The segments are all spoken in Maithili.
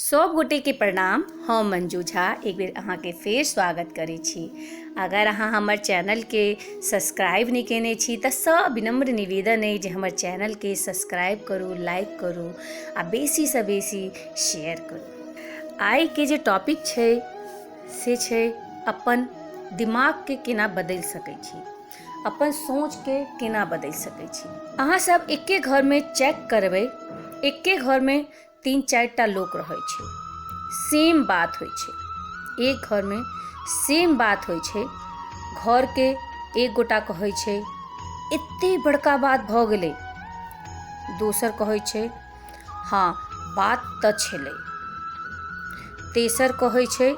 सब गोटे के प्रणाम। हम मंजू झा एक बेर अहाँ के फेर स्वागत करै छी। अगर अहाँ हमर चैनल के सब्सक्राइब नहीं केने छी तऽ सब विनम्र निवेदन है जे हमर चैनल के सब्सक्राइब करू, लाइक करू आ बेसी से बेसी शेयर करू। आइ के जे टॉपिक छै से छै अपन दिमाग के केना बदलि सकै छी, अपन सोच के केना बदलि सकै छी। अहाँ सब एके घर में चेक करबै, एके घर में 3-4टा लोग रहै छै, सेम बात होइ छै। एक घर में सेम बात होइ छै। घर के एक गोटा कहै छै एते बड़का बात भ गेलै, दोसर कहै छै हाँ बात तऽ छलै, तेसर कहै छै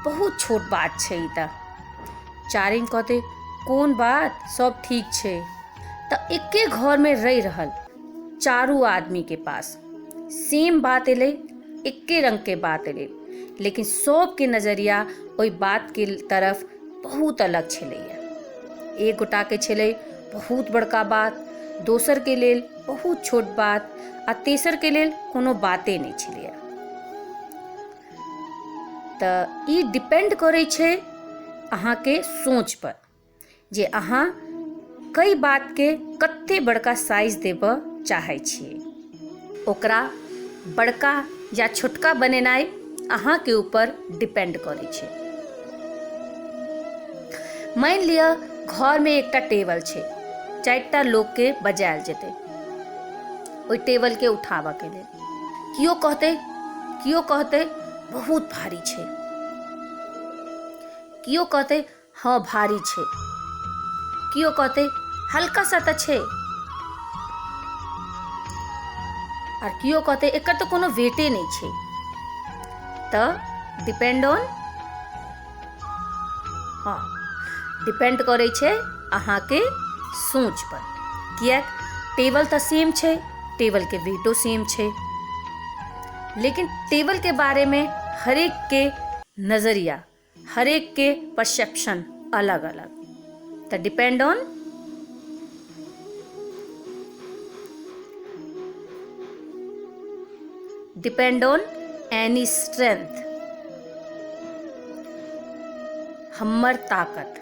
बहुत छोट बात छै ई तऽ, चारिम कहते कोन बात सब ठीक छै। तऽ एके घर में रहि रहल चारू आदमी के पास सेम बात एलै, एके रंग के बात एलै, लेकिन सब के नजरिया ओई बात के तरफ बहुत अलग छलैया। एक गोटा के छलै बहुत बड़का बात, दोसर के लेल बहुत छोट बात आ तेसर के लेल कोनो बाते नहीं छलैया। तऽ ई डिपेंड करै छै अहाँ के सोच पर जे अहाँ कई बात के कते बड़का साइज देबऽ चाहै छियै। ओकरा बड़का या छोटका बनेनाइ अहाँ के ऊपर डिपेंड करै छै। मान लिया घर में एकटा टेबल छै, 4टा लोग के बजायल जेतै ओई टेबल के उठाबऽ के लेल। कियो कहते बहुत भारी छै, कियो कहते हाँ भारी छै, कियो कहते हल्का सा तऽ छै, और कियो कहते एकर तो कोनो वेटे नहीं छै। तऽ डिपेंड ऑन डिपेंड करे छै अहाँ के सोच पर। किया टेबल तो सेम छै, टेबल के वेटो सेम छै, लेकिन टेबल के बारे में हरेक के नजरिया, हरेक के परसेप्शन अलग अलग। तो डिपेंड ऑन एनी स्ट्रेंथ, हमर ताकत,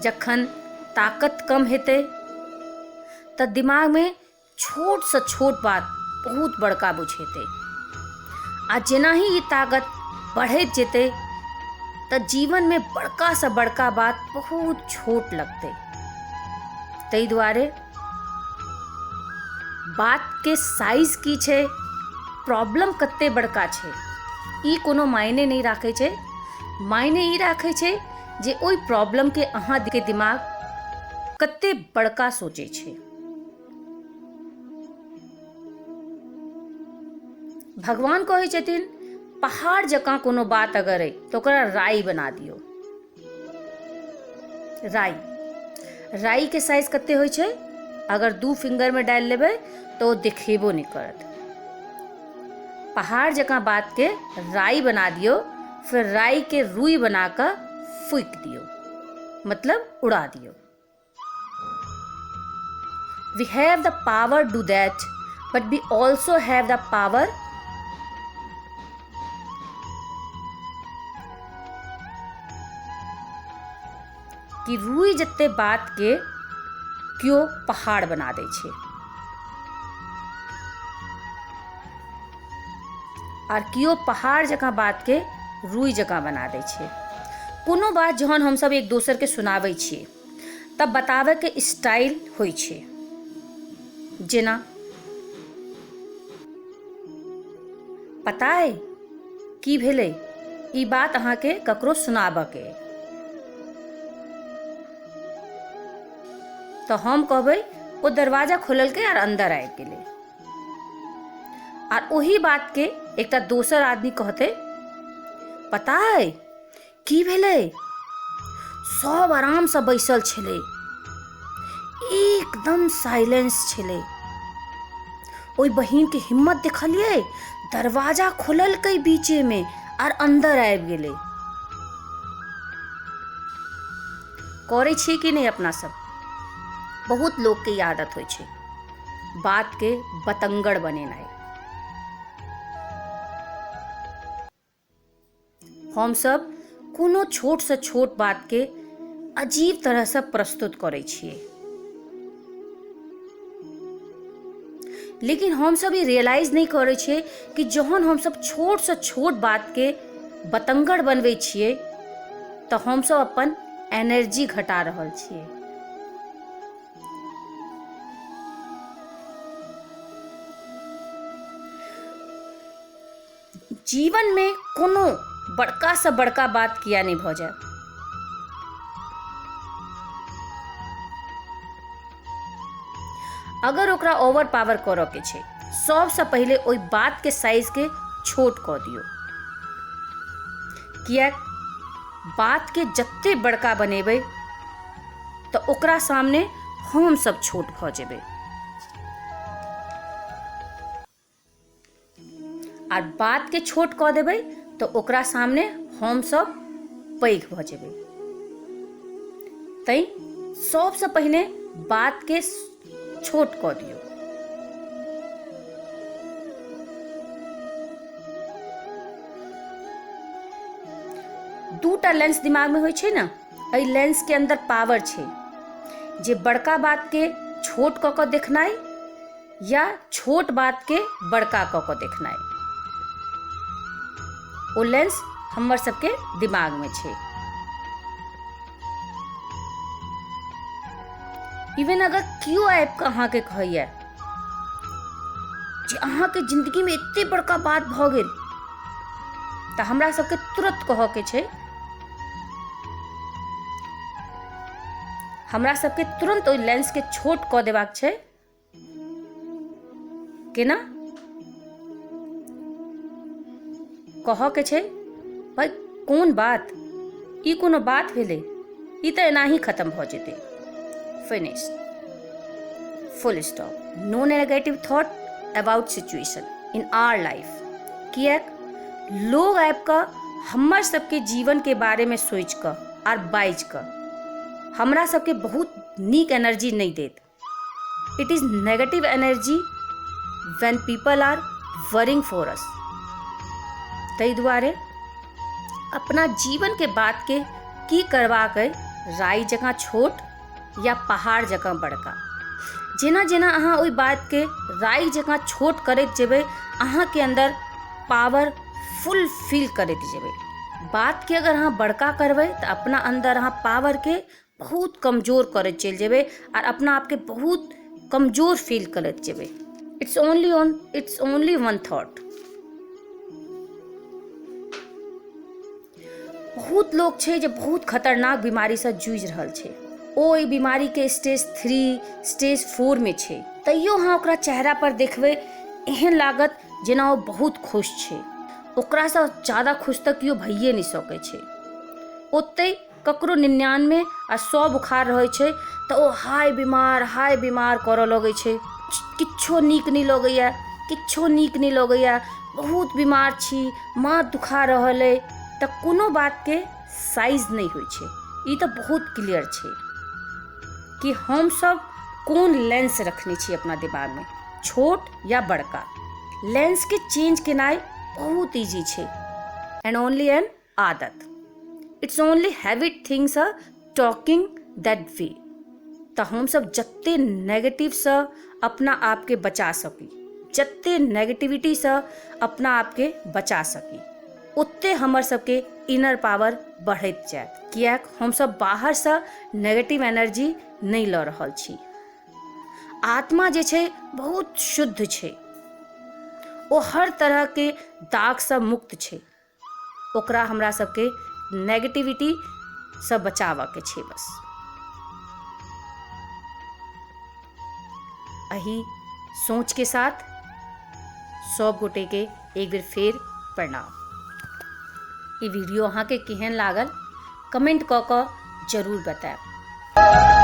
जखन ताकत कम हेतै तऽ दिमाग में छोट से छोट बात बहुत बड़का बुझेतै, आ जेना ही ई ताकत बढ़ैत जेतै तऽ जीवन में बड़का से बड़का बात बहुत छोट लगतै। तै दुआरे बात के साइज की छै, प्रॉब्लम कते बड़का छै, ई कोनो मायने नहीं राखे छै। मायने ई राखे छै जे ओई प्रॉब्लम के अहाँ के दिमाग कते बड़का सोचे छै। भगवान कहै छथिन पहाड़ जकाँ कोनो बात अगर है तो ओकरा राई बना दियो। राई के साइज कते होइ छै, अगर 2 फिंगर में डाल लेबै तो दिखेबो नहीं करत। पहाड़ जकाँ बात के राई बना दियो, फिर राई के रुई बनाकर फूंक दियो, मतलब उड़ा दियो। We have the power to do that, but we also have the power कि रुई जत्ते बात के क्यों पहाड़ बना दै छै, और क्यों पहाड़ जकाँ बात के रुई जकाँ बना दै छै। कोनो बात जहन हम सब एक दोसर के सुनाबै छियै तब बतावे के स्टाइल होइ छै। जेना पता है की भेलै, ई बात अहाँ के ककरो सुनाबऽ के, तो हम कहबै वो दरवाजा खोललकै और अंदर आबि गेलै, और वही बात के एकटा दोसर आदमी कहते पता है की भेलै, सब आराम से बैसल छलै, एकदम साइलेंस छलै, ओई बहिन के हिम्मत देखलियै, दरवाजा खोललकै बीचे में और अंदर आबि गेलै। करै छी कि नहीं अपना सब? बहुत लोग के आदत होइ छै बात के बतंगड़ बनेनाइ। हम सब कोनो छोट से छोट बात के अजीब तरह से प्रस्तुत करै छियै, लेकिन हम सब ये रियलाइज नहीं करै छियै कि जहन हम सब छोट से छोट बात के बतंगड़ बनबै छियै तो हम सब अपन एनर्जी घटा रहल छियै। जीवन में कोनो बड़का से बड़का बात किया नहीं भ जाए, अगर ओकरा ओवर पावर करऽ के छै सबसे पहले ओई बात के साइज के छोट कऽ दियौ, किया बात के जत्ते बड़का बनेबै तो ओकरा सामने हम सब छोट भ जेबै और बात के छोट कऽ देबै तो ओकरा सामने हम सब पैघ भ जेबै। तै सबसे पहले बात के छोट कऽ दियौ। दूटा लेंस दिमाग में होइ छै ना, एहि लेंस के अंदर पावर छै जे बड़का बात के छोट कऽ कऽ देखनाइ या छोट बात के बड़का कऽ कऽ देखनाइ, ओ लेंस हमर सबके दिमाग में छै। इवन अगर कियो आबि कऽ अहाँके कहैया जे अहाँके जिंदगी में एते बड़का बात भ गेल तऽ हमरा सबके तुरंत कहऽ के छै, हमरा सबके तुरंत ओइ लेंस के छोट कऽ देबाक छै। केना कहऽ के छै, भाई कोन बात, ई कोनो बात भेलै, ई तऽ एनाही खत्म भ जेतै, finish, full stop, no negative thought about situation in our life. किएक लोग आबि कऽ हमर सबके जीवन के बारे में सोच कऽ आर बाइज कऽ हमरा सबके बहुत नीक एनर्जी नहीं देत। It is negative energy when people are worrying for us. तै दुआरे अपना जीवन के बात के की करबाक अइ, राई जकाँ छोट या पहाड़ जकाँ बड़का। जेना जेना अहाँ ओई बात के राई जकाँ छोट करैत जेबै अहाँ के अंदर पावर फुल फील करैत जेबै। बात के अगर अहाँ बड़का करबै तो अपना अंदर अहाँ पावर के बहुत कमजोर करैत चलि जेबै और अपना आप के बहुत कमजोर फील करैत जेबै। It's only one thought. बहुत लोग छै जे बहुत खतरनाक बीमारी से जूझ रहल छै, ओ ई बीमारी के स्टेज 3 स्टेज 4 में छै, तैयो अहाँ ओकरा चेहरा पर देखबै एहन लागत जेना ओ बहुत खुश छै। ओकरा से ज्यादा खुश तक कियो भइए नहीं सकै छै। ओते ककरो 99 आ 100 बुखार रहै छै तऽ ओ हाय बीमार करऽ लगै छै, किच्छो नीक नहीं लगैया, किच्छो नीक नहीं लगैया, बहुत बीमार छी, माथ दुखा रहल है, तऽ कोनो बात के साइज नहीं होइ छै। ई तऽ बहुत क्लियर छै कि हम सब कोन लेंस रखने छी अपना दिमाग में, छोट या बड़का। लेंस के चेंज केनाइ बहुत इजी छै एंड ओनली एन आदत। It's only habit things are talking that way. तो हम सब जत्ते नेगेटिव से अपना आप के बचा सकी, जत्ते नेगेटिविटी से अपना आप के बचा सकी, उतने हमर सबके इनर पावर बढ़त जाए। कियाक हम सब बाहर से नेगेटिव एनर्जी नहीं लऽ रहल छी। आत्मा जे छै बहुत शुद्ध छै, ओ हर तरह के दाग से मुक्त छै। ओकरा हमरा सबके नेगेटिविटी से बचावा के छै बस। अही सोच के साथ सब गोटे के एक बेर फेर प्रणाम। ई वीडियो अहाँ के केहन लागल कमेंट कऽ कऽ जरूर बताएब।